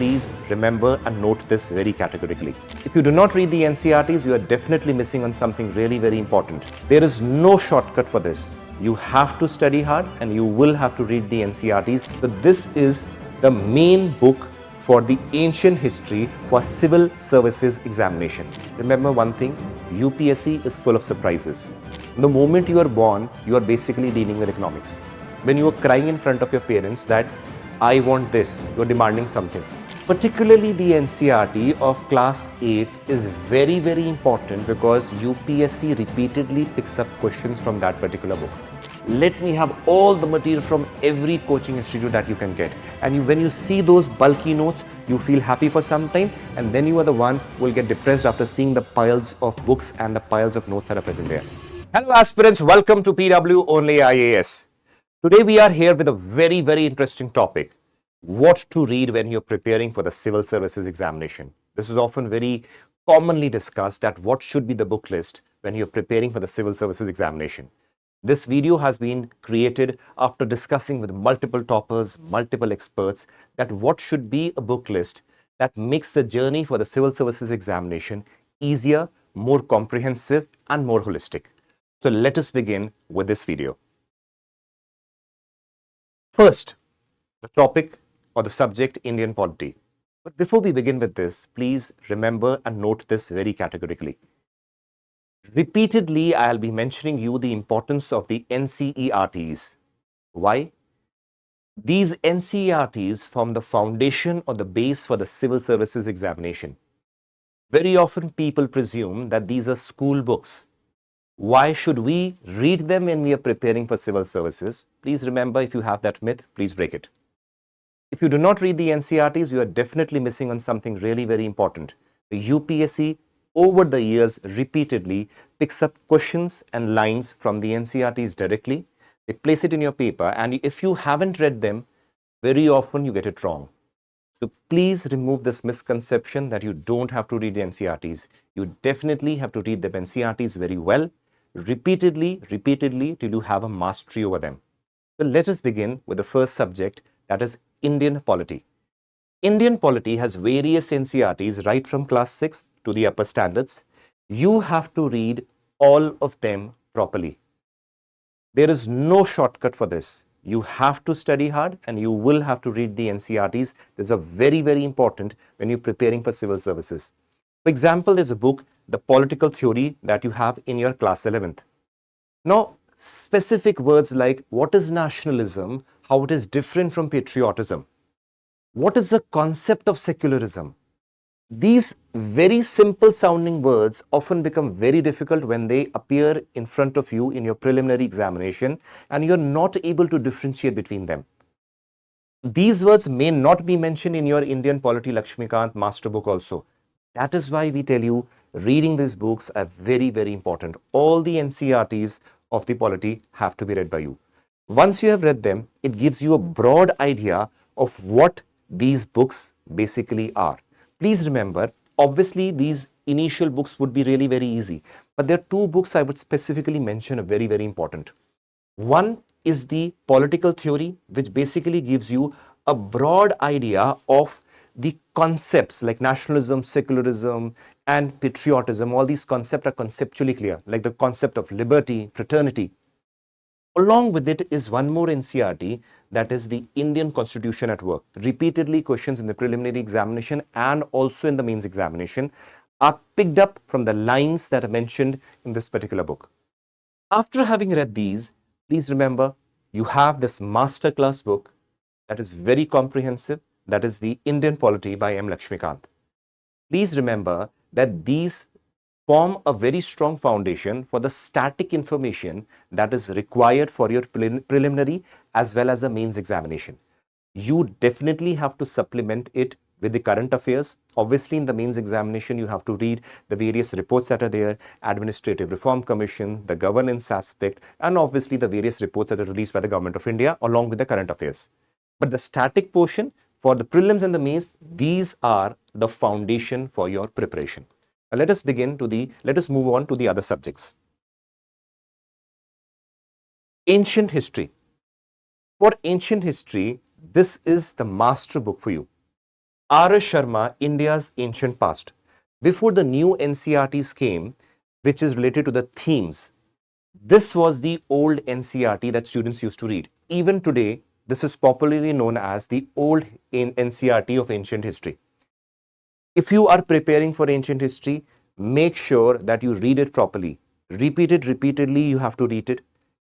please remember and note this very categorically. If you do not read the NCERTs, you are definitely missing on something really very important. There is no shortcut for this. You have to study hard and you will have to read the NCERTs. So this is the main book for the ancient history for civil services examination. Remember one thing, UPSC is full of surprises. The moment you are born, you are basically dealing with economics. When you are crying in front of your parents that I want this, you are demanding something. Particularly the NCERT of class 8 is very, very important because UPSC repeatedly picks up questions from that particular book. Let me have all the material from every coaching institute that you can get. And when you see those bulky notes, you feel happy for some time, and then you are the one who will get depressed after seeing the piles of books and the piles of notes that are present there. Hello aspirants, welcome to PW OnlyIAS. Today we are here with a very, very interesting topic. What to read when you're preparing for the civil services examination. This is often very commonly discussed, that what should be the book list when you're preparing for the civil services examination. This video has been created after discussing with multiple toppers, multiple experts, that what should be a book list that makes the journey for the civil services examination easier, more comprehensive, and more holistic. So let us begin with this video. First, the topic or the subject, Indian polity. But before we begin with this, please remember and note this very categorically. Repeatedly, I'll be mentioning you the importance of the NCERTs. Why? These NCERTs form the foundation or the base for the civil services examination. Very often people presume that these are school books. Why should we read them when we are preparing for civil services? Please remember, if you have that myth, please break it. If you do not read the NCERTs, you are definitely missing on something really very important. The UPSC over the years repeatedly picks up questions and lines from the NCERTs directly. They place it in your paper, and if you haven't read them, very often you get it wrong. So please remove this misconception that you don't have to read the NCERTs. You definitely have to read the NCERTs very well, repeatedly till you have a mastery over them. So let us begin with the first subject, that is Indian polity. Indian polity has various NCERTs right from class 6 to the upper standards. You have to read all of them properly. There is no shortcut for this. You have to study hard and you will have to read the NCERTs. These are very, very important when you're preparing for civil services. For example, there's a book, The Political Theory, that you have in your class 11th. Now, specific words like what is nationalism, how it is different from patriotism, what is the concept of secularism? These very simple sounding words often become very difficult when they appear in front of you in your preliminary examination and you're not able to differentiate between them. These words may not be mentioned in your Indian Polity Lakshmikant master book also. That is why we tell you reading these books are very, very important. All the NCERTs of the polity have to be read by you. Once you have read them, it gives you a broad idea of what these books basically are. Please remember, obviously these initial books would be really very easy, but there are two books I would specifically mention are very, very important. One is the political theory, which basically gives you a broad idea of the concepts like nationalism, secularism, and patriotism. All these concepts are conceptually clear, like the concept of liberty, fraternity. Along with it is one more NCERT, that is the Indian Constitution at Work. Repeatedly questions in the preliminary examination and also in the mains examination are picked up from the lines that are mentioned in this particular book. After having read these, please remember you have this masterclass book that is very comprehensive, that is the Indian Polity by M. Lakshmikant. Please remember that these form a very strong foundation for the static information that is required for your preliminary as well as the mains examination. You definitely have to supplement it with the current affairs. Obviously, in the mains examination, you have to read the various reports that are there, Administrative Reform Commission, the governance aspect, and obviously the various reports that are released by the Government of India along with the current affairs. But the static portion for the prelims and the mains, these are the foundation for your preparation. Now let us move on to the other subjects. Ancient history. For ancient history, this is the master book for you. R.S. Sharma, India's Ancient Past. Before the new NCERTs came, which is related to the themes, this was the old NCERT that students used to read. Even today, this is popularly known as the old NCERT of ancient history. If you are preparing for ancient history, make sure that you read it properly. Repeat it repeatedly, you have to read it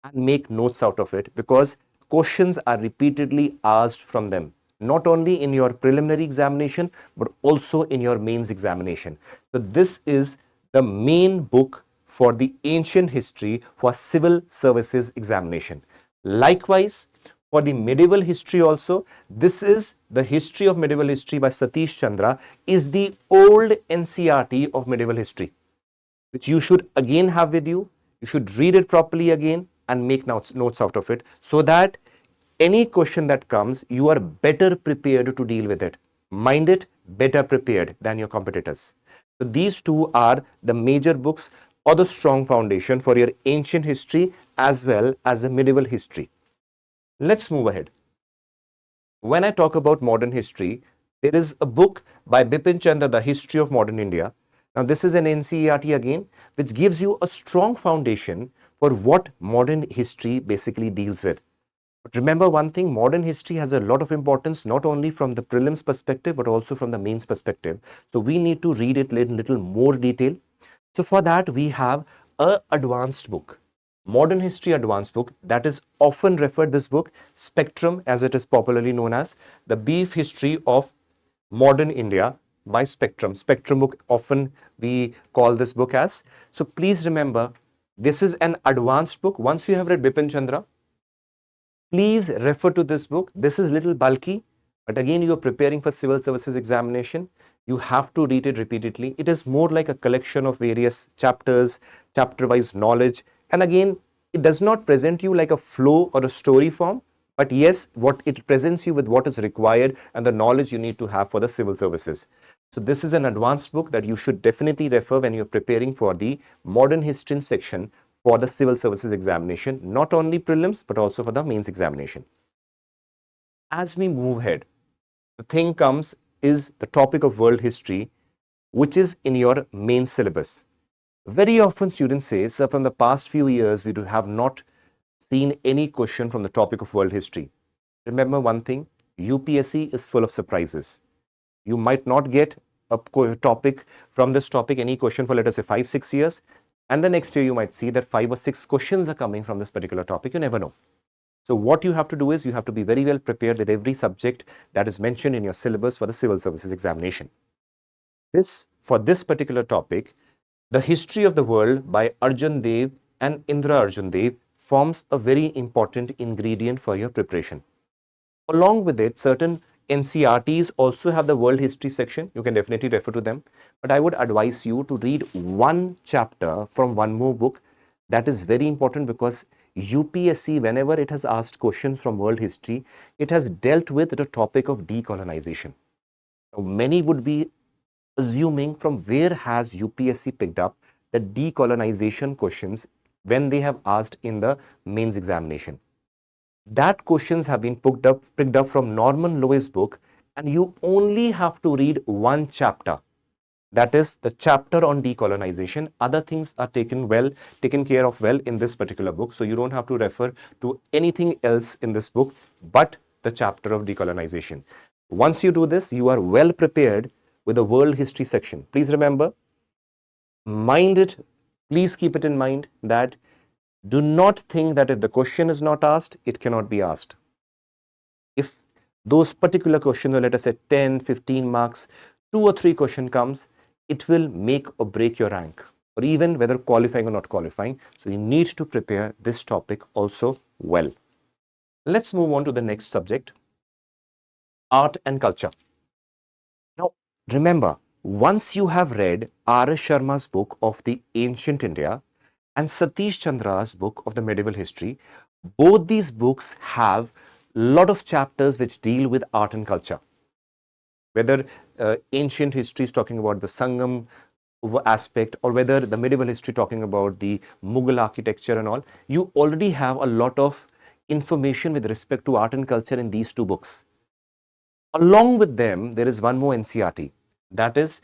and make notes out of it, because questions are repeatedly asked from them, not only in your preliminary examination, but also in your mains examination. So this is the main book for the ancient history for civil services examination. Likewise, for the medieval history also, this is the history of medieval history by Satish Chandra, is the old NCERT of medieval history, which you should again have with you. You should read it properly again and make notes out of it, so that any question that comes, you are better prepared to deal with it. Mind it, better prepared than your competitors. So these two are the major books or the strong foundation for your ancient history as well as the medieval history. Let's move ahead. When I talk about modern history, there is a book by Bipin Chandra, The History of Modern India. Now, this is an NCERT again, which gives you a strong foundation for what modern history basically deals with. But remember one thing, modern history has a lot of importance, not only from the prelims perspective, but also from the mains perspective. So we need to read it in little more detail. So for that, we have a advanced book, modern history advanced book, that is often referred, this book, Spectrum, as it is popularly known as, the brief history of modern India by Spectrum. Spectrum book, often we call this book as. So please remember, this is an advanced book. Once you have read Bipin Chandra, please refer to this book. This is little bulky, but again, you are preparing for civil services examination. You have to read it repeatedly. It is more like a collection of various chapters, chapter-wise knowledge. And again, it does not present you like a flow or a story form, but yes, what it presents you with what is required and the knowledge you need to have for the civil services. So this is an advanced book that you should definitely refer when you're preparing for the modern history section for the civil services examination, not only prelims, but also for the mains examination. As we move ahead, the thing comes is the topic of world history, which is in your main syllabus. Very often students say, sir, from the past few years, we have not seen any question from the topic of world history. Remember one thing, UPSC is full of surprises. You might not get a topic from this topic, any question for, let us say, 5-6 years. And the next year you might see that 5 or 6 questions are coming from this particular topic. You never know. So what you have to do is you have to be very well prepared with every subject that is mentioned in your syllabus for the civil services examination. For this particular topic, the history of the world by Arjun Dev and Indra Arjun Dev forms a very important ingredient for your preparation. Along with it, certain NCERTs also have the world history section. You can definitely refer to them. But I would advise you to read one chapter from one more book. That is very important, because UPSC, whenever it has asked questions from world history, it has dealt with the topic of decolonization. Now, many would be assuming, from where has UPSC picked up the decolonization questions when they have asked in the mains examination. That questions have been picked up from Norman Lewis' book, and you only have to read one chapter. That is the chapter on decolonization. Other things are taken care of well in this particular book. So you don't have to refer to anything else in this book but the chapter of decolonization. Once you do this, you are well prepared with the world history section. Please remember, mind it, please keep it in mind that do not think that if the question is not asked, it cannot be asked. If those particular questions are, let us say, 10, 15 marks, 2 or 3 question comes, it will make or break your rank, or even whether qualifying or not qualifying. So you need to prepare this topic also well. Let's move on to the next subject, art and culture. Now, remember, once you have read R.S. Sharma's book of the ancient India and Satish Chandra's book of the medieval history, both these books have a lot of chapters which deal with art and culture. Whether ancient history is talking about the Sangam aspect, or whether the medieval history talking about the Mughal architecture and all, you already have a lot of information with respect to art and culture in these two books. Along with them, there is one more NCERT, that is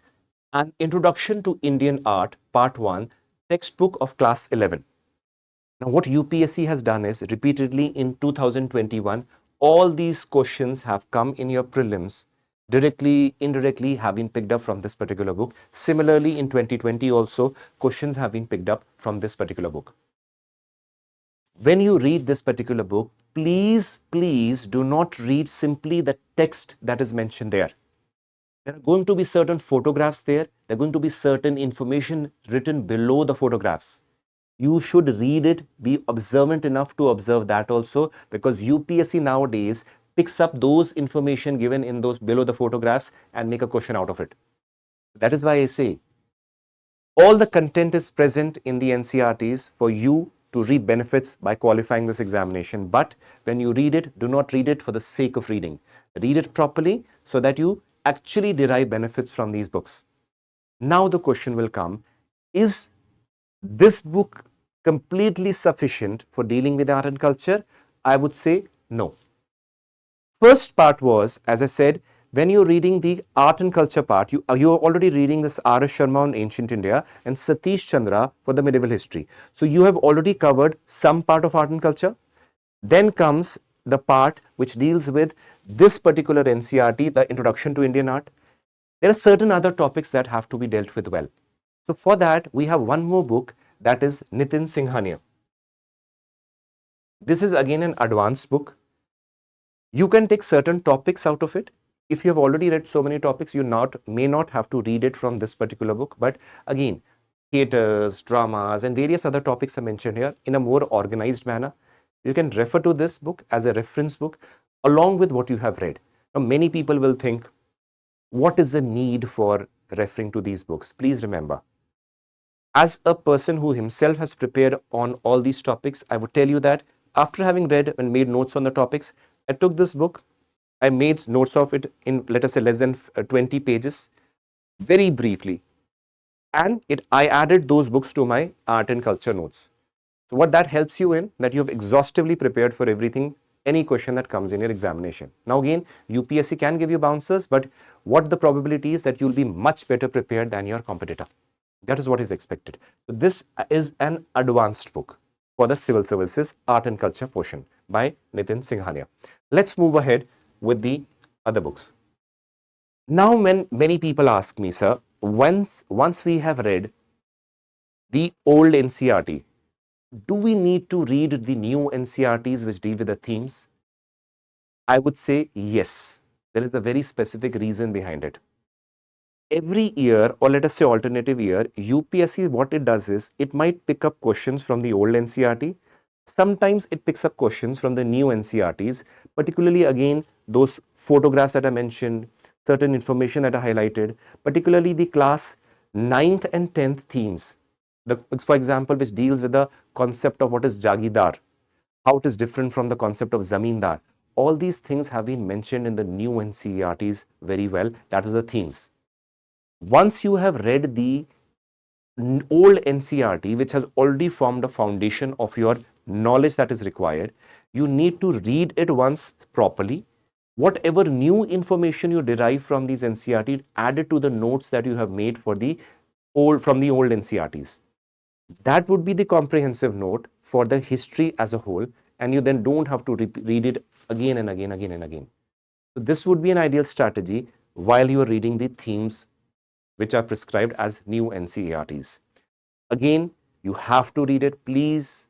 an Introduction to Indian Art, Part 1, textbook of class 11. Now, what UPSC has done is repeatedly in 2021, all these questions have come in your prelims directly, indirectly have been picked up from this particular book. Similarly, in 2020 also, questions have been picked up from this particular book. When you read this particular book, please do not read simply the text that is mentioned there. There are going to be certain photographs there. There are going to be certain information written below the photographs. You should read it, be observant enough to observe that also, because UPSC nowadays picks up those information given in those below the photographs and make a question out of it. That is why I say all the content is present in the NCERTs for you to reap benefits by qualifying this examination. But when you read it, do not read it for the sake of reading. Read it properly so that you actually derive benefits from these books. Now the question will come, is this book completely sufficient for dealing with art and culture? I would say no. First part was, as I said, when you're reading the art and culture part, you're already reading this R.S. Sharma on ancient India and Satish Chandra for the medieval history. So you have already covered some part of art and culture. Then comes the part which deals with this particular NCERT, the Introduction to Indian Art. There are certain other topics that have to be dealt with well. So for that, we have one more book, that is Nitin Singhania. This is again an advanced book. You can take certain topics out of it. If you have already read so many topics, you may not have to read it from this particular book. But again, theatres, dramas, and various other topics are mentioned here in a more organized manner. You can refer to this book as a reference book along with what you have read. Now, many people will think, what is the need for referring to these books? Please remember, as a person who himself has prepared on all these topics, I would tell you that after having read and made notes on the topics, I took this book, I made notes of it in, let us say, less than 20 pages, very briefly, and I added those books to my art and culture notes. So what that helps you in, that you have exhaustively prepared for everything, any question that comes in your examination. Now again, UPSC can give you bouncers, but what the probability is that you'll be much better prepared than your competitor. That is what is expected. So this is an advanced book for the civil services art and culture portion by Nitin Singhania. Let's move ahead with the other books. Now, when many people ask me, sir, once we have read the old NCERT, do we need to read the new NCERTs which deal with the themes? I would say yes. There is a very specific reason behind it. Every year, or let us say alternative year, UPSC, what it does is, it might pick up questions from the old NCERT. Sometimes it picks up questions from the new NCERTs, particularly again, those photographs that I mentioned, certain information that I highlighted, particularly the class 9th and 10th themes. For example, which deals with the concept of what is Jagidar, how it is different from the concept of Zamindar. All these things have been mentioned in the new NCERTs very well. That is the themes. Once you have read the old NCERT, which has already formed a foundation of your knowledge that is required, you need to read it once properly. Whatever new information you derive from these NCERT, add it to the notes that you have made from the old NCERTs. That would be the comprehensive note for the history as a whole, and you then don't have to read it again and again. So this would be an ideal strategy while you are reading the themes which are prescribed as new NCERTs. Again, you have to read it, please.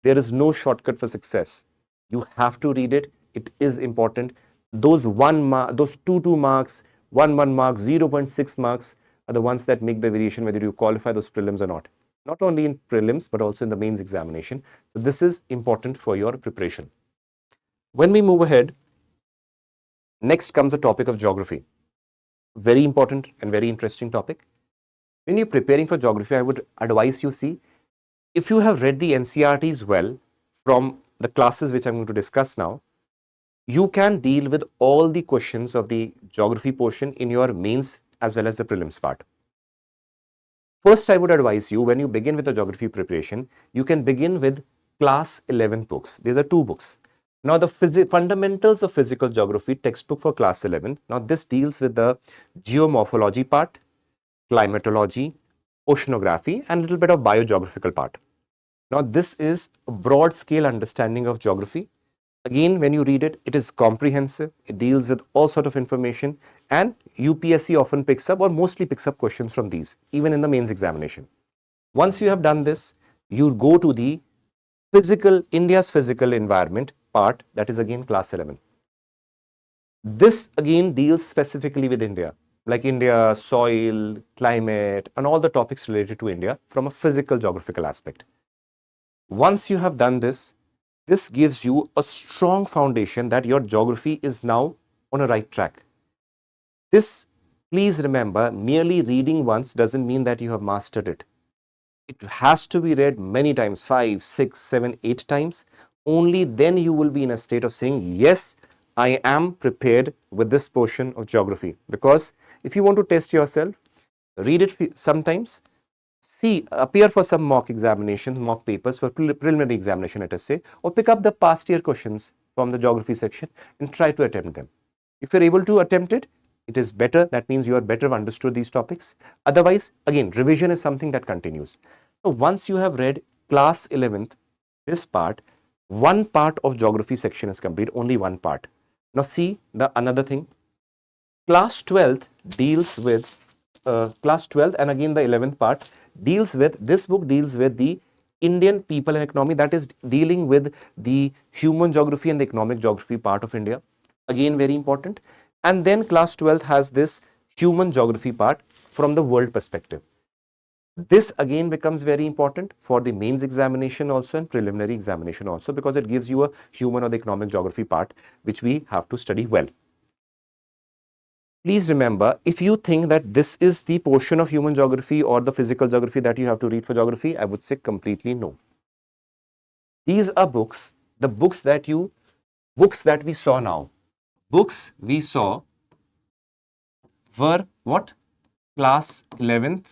There is no shortcut for success. You have to read it. It is important. Those 2 marks, 1 mark, 0.6 marks are the ones that make the variation whether you qualify those prelims or not. Not only in prelims, but also in the mains examination. So this is important for your preparation. When we move ahead, next comes the topic of geography. Very important and very interesting topic. When you're preparing for geography, I would advise you, see, if you have read the NCERTs well from the classes which I'm going to discuss now, you can deal with all the questions of the geography portion in your mains as well as the prelims part. First, I would advise you, when you begin with the geography preparation, you can begin with class 11 books. These are 2 books. Now, the fundamentals of physical geography textbook for class 11. Now, this deals with the geomorphology part, climatology, oceanography, and a little bit of biogeographical part. Now, this is a broad scale understanding of geography. Again, when you read it, it is comprehensive. It deals with all sort of information, and UPSC often picks up or mostly picks up questions from these, even in the mains examination. Once you have done this, you go to the India's physical environment part, that is again class 11. This again deals specifically with India, like India, soil, climate, and all the topics related to India from a physical geographical aspect. Once you have done this, this gives you a strong foundation that your geography is now on a right track. This, please remember, merely reading once doesn't mean that you have mastered it. It has to be read many times, 5, 6, 7, 8 times. Only then you will be in a state of saying, yes, I am prepared with this portion of geography. Because if you want to test yourself, read it sometimes, appear for some mock examinations, mock papers for preliminary examination, let us say, or pick up the past year questions from the geography section and try to attempt them. If you're able to attempt it, it is better. That means you are better understood these topics. Otherwise, again, revision is something that continues. So once you have read class 11th, this part, one part of geography section is complete, only one part. Now see the another thing. Class 12th deals with class 12th and again the 11th part deals with, this book deals with the Indian people and economy, that is dealing with the human geography and the economic geography part of India. Again, very important. And then class 12th has this human geography part from the world perspective. This again becomes very important for the mains examination also and preliminary examination also, because it gives you a human or the economic geography part which we have to study well. Please remember, if you think that this is the portion of human geography or the physical geography that you have to read for geography, I would say completely no. These are books, the books that we saw now. Books we saw were what? Class 11th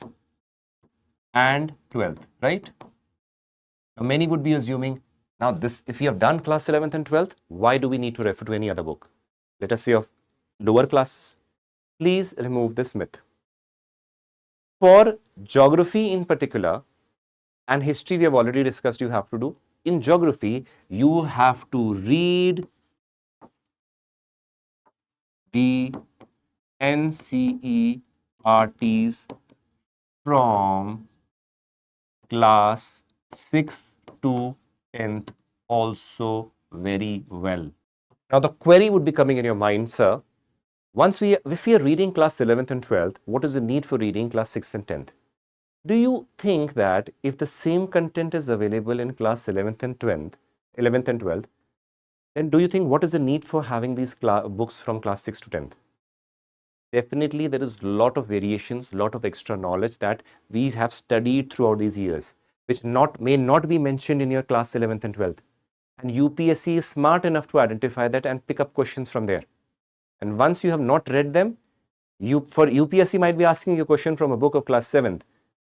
and 12th, right? Now, many would be assuming, now this, if you have done class 11th and 12th, why do we need to refer to any other book? Let us say of lower classes. Please remove this myth. For geography in particular, and history we have already discussed, you have to do. In geography, you have to read the NCERTs from class 6th to 10th also very well. Now the query would be coming in your mind, sir, if we are reading class 11th and 12th, what is the need for reading class 6th and 10th? Do you think that if the same content is available in class 11th and 12th, then do you think what is the need for having these books from class 6 to 10th? Definitely there is a lot of variations, lot of extra knowledge that we have studied throughout these years, which may not be mentioned in your class 11th and 12th. And UPSC is smart enough to identify that and pick up questions from there. And once you have not read them, for UPSC might be asking you a question from a book of class 7th,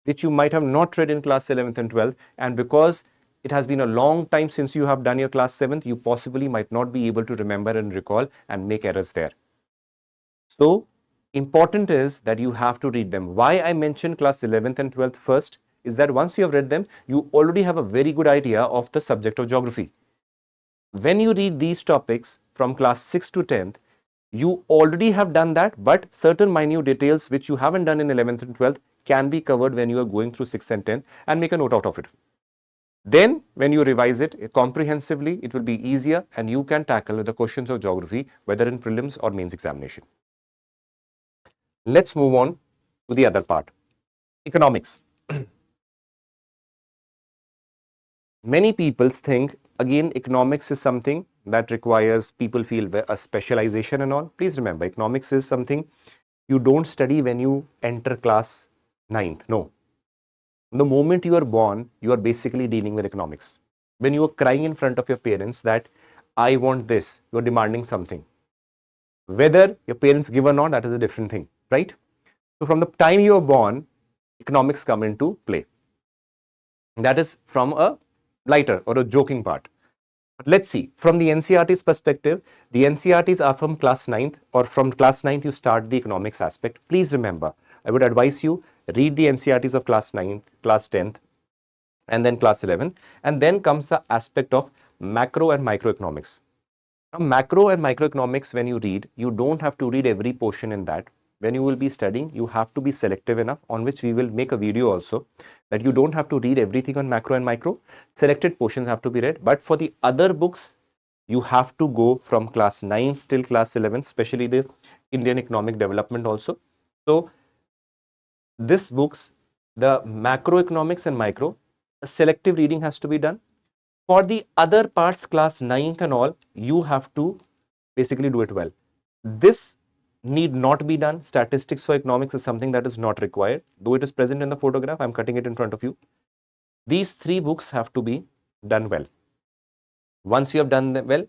which you might have not read in class 11th and 12th. And because it has been a long time since you have done your class 7th, you possibly might not be able to remember and recall and make errors there. So, important is that you have to read them. Why I mentioned class 11th and 12th first is that once you have read them, you already have a very good idea of the subject of geography. When you read these topics from class 6 to 10th, you already have done that, but certain minute details which you haven't done in 11th and 12th can be covered when you are going through 6th and 10th, and make a note out of it. Then when you revise it comprehensively, it will be easier and you can tackle the questions of geography whether in prelims or mains examination. Let's move on to the other part, economics. Many people think, again, economics is something that requires people feel a specialization and all. Please remember, economics is something you don't study when you enter class 9th. No. The moment you are born, you are basically dealing with economics. When you are crying in front of your parents that, I want this, you are demanding something. Whether your parents give or not, that is a different thing, right? So from the time you are born, economics come into play. That is from a lighter or a joking part. But let's see, from the NCERT's perspective, the NCERTs are from class 9th, or from class 9th you start the economics aspect. Please remember, I would advise you read the NCERTs of class 9th, class 10th, and then class 11, and then comes the aspect of macro and microeconomics. Now, macro and microeconomics, when you read, you don't have to read every portion in that. When you will be studying, you have to be selective enough, on which we will make a video also, that you don't have to read everything on macro and micro. Selected portions have to be read. But for the other books, you have to go from class 9 till class 11, especially the Indian economic development also. So, this books, the macroeconomics and micro, selective reading has to be done. For the other parts, class 9th and all, you have to basically do it well. This need not be done. Statistics for economics is something that is not required. Though it is present in the photograph, I'm cutting it in front of you. These three books have to be done well. Once you have done them well,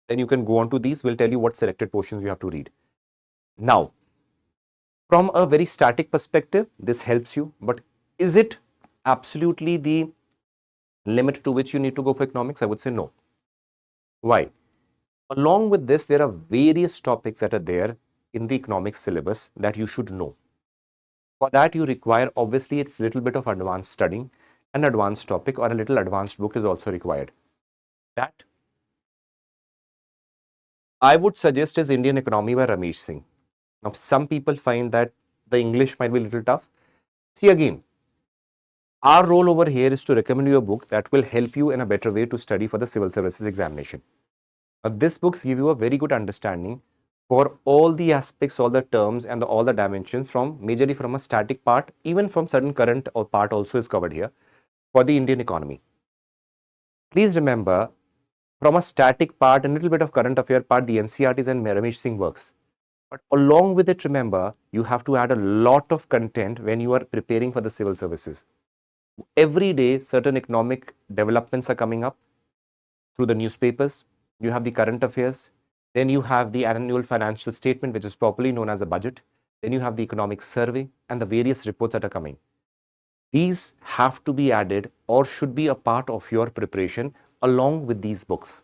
then you can go on to these. We'll tell you what selected portions you have to read. Now, from a very static perspective, this helps you, but is it absolutely the limit to which you need to go for economics? I would say no. Why? Along with this, there are various topics that are there in the economics syllabus that you should know. For that, you require, obviously, it's a little bit of advanced studying. An advanced topic or a little advanced book is also required. That I would suggest is Indian Economy by Ramesh Singh. Now, some people find that the English might be a little tough. See, again, our role over here is to recommend you a book that will help you in a better way to study for the civil services examination. This books give you a very good understanding for all the aspects, all the terms and all the dimensions, from majorly from a static part, even from certain current or part also is covered here for the Indian economy. Please remember, from a static part and a little bit of current affair part, the NCERTs and Ramesh Singh works. But along with it, remember, you have to add a lot of content when you are preparing for the civil services. Every day, certain economic developments are coming up through the newspapers. You have the current affairs. Then you have the annual financial statement, which is properly known as a budget. Then you have the economic survey and the various reports that are coming. These have to be added or should be a part of your preparation along with these books.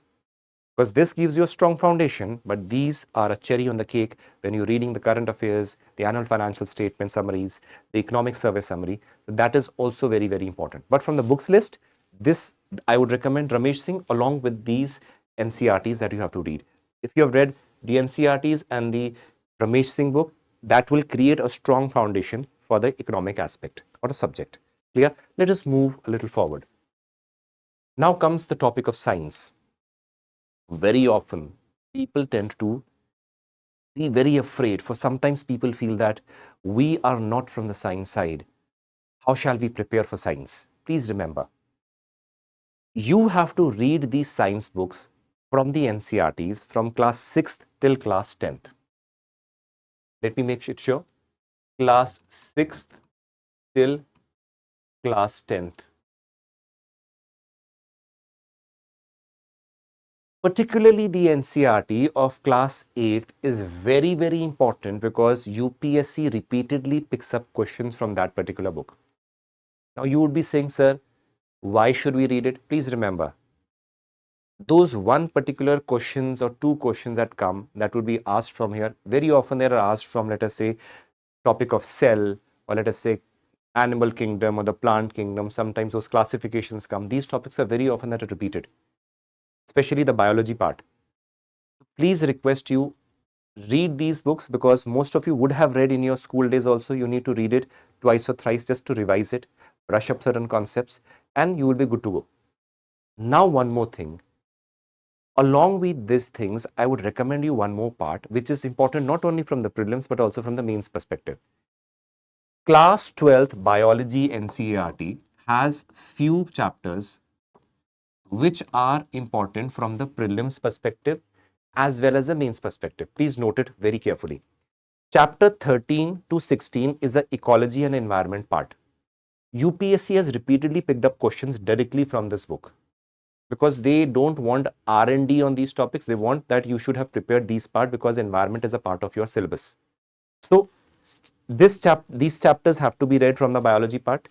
Because this gives you a strong foundation, but these are a cherry on the cake when you're reading the current affairs, the annual financial statement summaries, the economic survey summary. So that is also very, very important. But from the books list, this I would recommend Ramesh Singh along with these NCERTs that you have to read. If you have read the NCERTs and the Ramesh Singh book, that will create a strong foundation for the economic aspect or a subject. Clear? Let us move a little forward. Now comes the topic of science. Very often people tend to be very afraid, for sometimes people feel that we are not from the science side. How shall we prepare for science? Please remember, you have to read these science books from the NCERTs from class 6th till class 10th. Let me make it sure. Class 6th till class 10th. Particularly the NCERT of class 8th is very, very important because UPSC repeatedly picks up questions from that particular book. Now you would be saying, sir, why should we read it? Please remember, those one particular questions or two questions that come that would be asked from here, very often they are asked from, let us say, topic of cell, or let us say animal kingdom or the plant kingdom. Sometimes those classifications come. These topics are very often that are repeated, especially the biology part. Please request you read these books, because most of you would have read in your school days also. You need to read it twice or thrice just to revise it, brush up certain concepts, and you will be good to go. Now, one more thing. Along with these things, I would recommend you one more part, which is important not only from the prelims, but also from the mains perspective. Class 12th Biology NCERT has few chapters which are important from the prelims perspective as well as the mains perspective. Please note it very carefully. Chapter 13 to 16 is the ecology and environment part. UPSC has repeatedly picked up questions directly from this book because they don't want R&D on these topics. They want that you should have prepared these part because environment is a part of your syllabus. So these chapters have to be read from the biology part.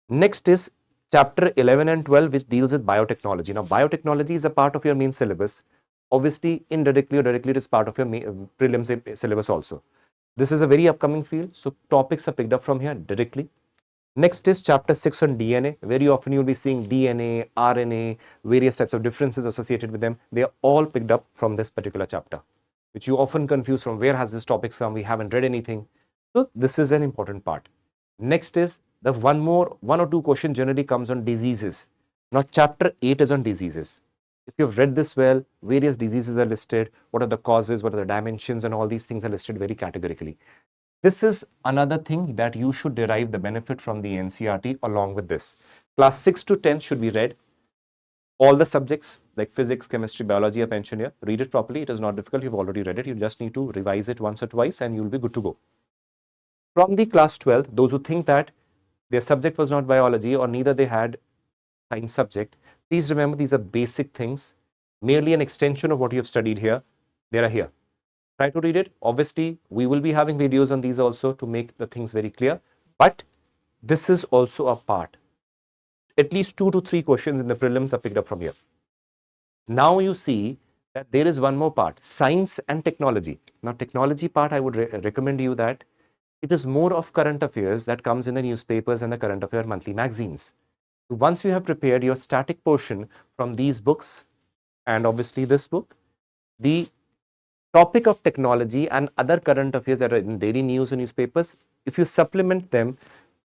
Next is chapter 11 and 12, which deals with biotechnology. Now, biotechnology is a part of your main syllabus. Obviously, indirectly or directly, it is part of your prelims syllabus also. This is a very upcoming field, so topics are picked up from here directly. Next is chapter 6 on DNA. Very often you'll be seeing DNA, RNA, various types of differences associated with them. They are all picked up from this particular chapter, which you often confuse from where has this topic come, we haven't read anything. So this is an important part. Next is the one or two question generally comes on diseases. Now chapter 8 is on diseases. If you've read this well, various diseases are listed, what are the causes, what are the dimensions, and all these things are listed very categorically. This is another thing that you should derive the benefit from the NCERT along with this. Class 6 to 10 should be read. All the subjects like physics, chemistry, biology are mentioned here. Read it properly. It is not difficult. You've already read it. You just need to revise it once or twice and you'll be good to go. From the class 12, those who think that their subject was not biology or neither they had science subject, please remember these are basic things, merely an extension of what you have studied here. They are here. Try to read it. Obviously, we will be having videos on these also to make the things very clear. But this is also a part. At least 2 to 3 questions in the prelims are picked up from here. Now you see that there is one more part, science and technology. Now, technology part, I would recommend you that it is more of current affairs that comes in the newspapers and the current affair monthly magazines. Once you have prepared your static portion from these books and obviously this book, the topic of technology and other current affairs that are in daily news and newspapers, if you supplement them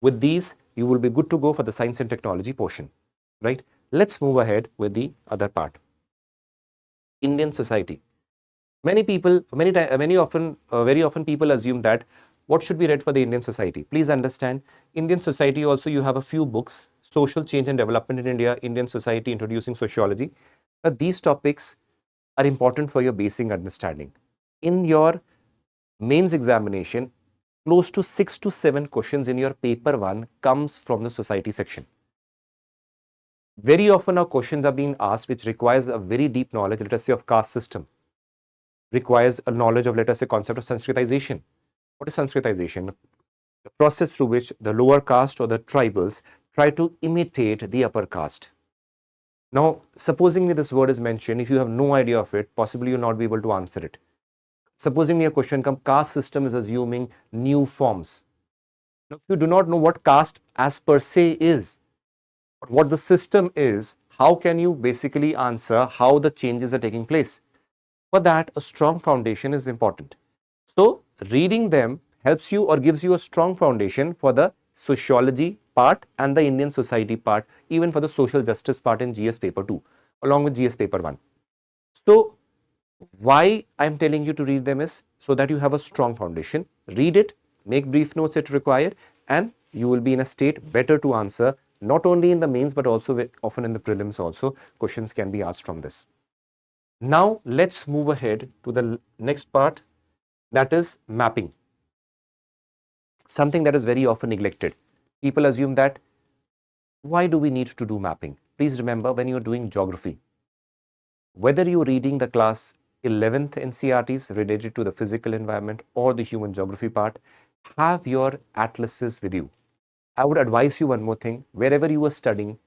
with these, you will be good to go for the science and technology portion, right? Let's move ahead with the other part. Indian society. Many people, very often people assume that what should be read for the Indian society. Please understand, Indian society also you have a few books, Social Change and Development in India, Indian Society Introducing Sociology. Now, these topics are important for your basic understanding. In your mains examination, close to 6 to 7 questions in your paper 1 comes from the society section. Very often our questions are being asked which requires a very deep knowledge, let us say, of caste system, requires a knowledge of, let us say, concept of Sanskritization. What is Sanskritization? The process through which the lower caste or the tribals try to imitate the upper caste. Now, supposingly this word is mentioned, if you have no idea of it, possibly you'll not be able to answer it. Supposing a question comes, caste system is assuming new forms. Now, if you do not know what caste as per se is, but what the system is, how can you basically answer how the changes are taking place? For that, a strong foundation is important. So, reading them helps you or gives you a strong foundation for the sociology part and the Indian society part, even for the social justice part in GS paper 2, along with GS paper 1. So, why I am telling you to read them is so that you have a strong foundation. Read it, make brief notes if required, and you will be in a state better to answer not only in the mains but also often in the prelims also. Questions can be asked from this. Now, let's move ahead to the next part, that is mapping. Something that is very often neglected. People assume that why do we need to do mapping? Please remember, when you are doing geography, whether you are reading the class 11th NCERTs related to the physical environment or the human geography part, have your atlases with you. I would advise you one more thing, wherever you are studying,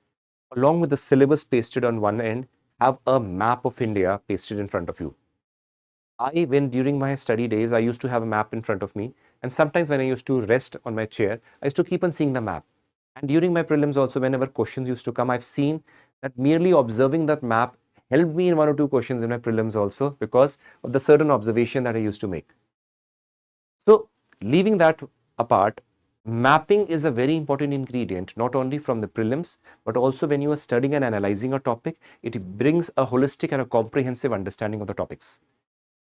along with the syllabus pasted on one end, have a map of India pasted in front of you. When during my study days, I used to have a map in front of me, and sometimes when I used to rest on my chair, I used to keep on seeing the map. And during my prelims also, whenever questions used to come, I've seen that merely observing that map helped me in 1 or 2 questions in my prelims also because of the certain observation that I used to make. So, leaving that apart, mapping is a very important ingredient, not only from the prelims, but also when you are studying and analyzing a topic, it brings a holistic and a comprehensive understanding of the topics.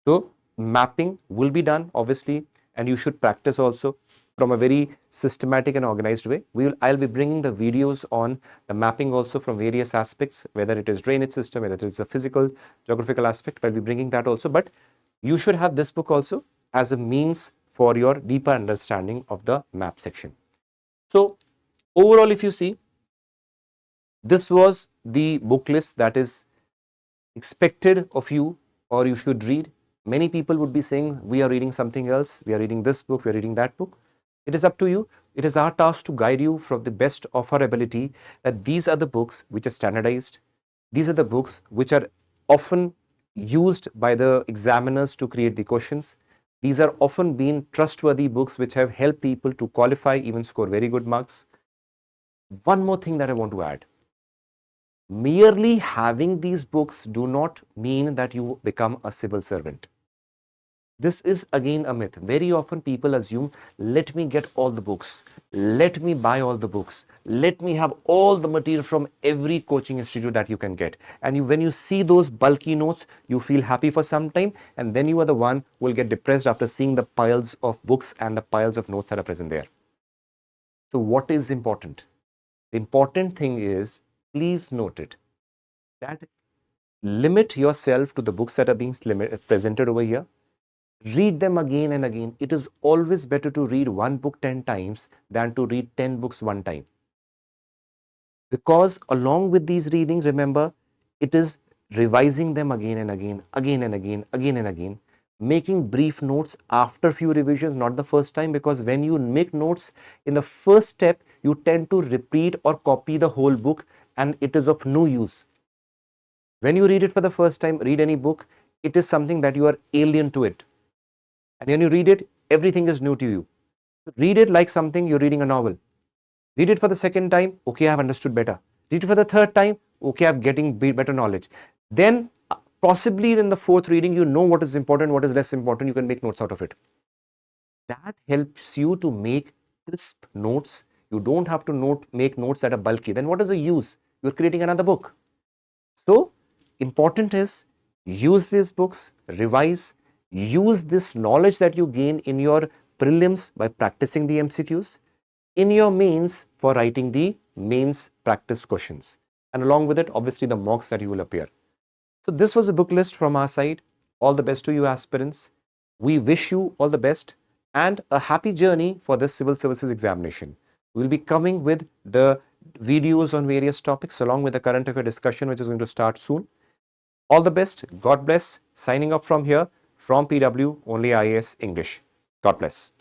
So, mapping will be done obviously, and you should practice also from a very systematic and organized way. I'll be bringing the videos on the mapping also from various aspects, whether it is drainage system, whether it is a physical, geographical aspect. I'll be bringing that also, but you should have this book also as a means for your deeper understanding of the map section. So, overall, if you see, this was the book list that is expected of you or you should read. Many people would be saying, we are reading something else, we are reading this book, we are reading that book. It is up to you. It is our task to guide you from the best of our ability that these are the books which are standardized. These are the books which are often used by the examiners to create the questions. These are often been trustworthy books which have helped people to qualify, even score very good marks. One more thing that I want to add. Merely having these books do not mean that you become a civil servant. This is again a myth. Very often people assume, let me get all the books, let me buy all the books, let me have all the material from every coaching institute that you can get. And when you see those bulky notes, you feel happy for some time, and then you are the one who will get depressed after seeing the piles of books and the piles of notes that are present there. So what is important? The important thing is, please note it, that limit yourself to the books that are being presented over here. Read them again and again. It is always better to read one book 10 times than to read 10 books one time. Because along with these readings, remember, it is revising them again and again, again and again, again and again, making brief notes after few revisions, not the first time, because when you make notes in the first step, you tend to repeat or copy the whole book, and it is of no use. When you read it for the first time, read any book, it is something that you are alien to it. And when you read it, everything is new to you. Read it like something you're reading a novel. Read it for the second time, okay, I've understood better. Read it for the third time, okay, I'm getting better knowledge. Then possibly in the fourth reading, you know what is important, what is less important, you can make notes out of it. That helps you to make crisp notes. You don't have to make notes that are bulky. Then what is the use? You're creating another book. So important is, use these books, revise, use this knowledge that you gain in your prelims by practicing the MCQs, in your mains for writing the mains practice questions, and along with it, obviously, the mocks that you will appear. So this was a book list from our side. All the best to you, aspirants. We wish you all the best and a happy journey for this civil services examination. We will be coming with the videos on various topics along with the current affair discussion, which is going to start soon. All the best. God bless. Signing off from here from PW OnlyIAS English. God bless.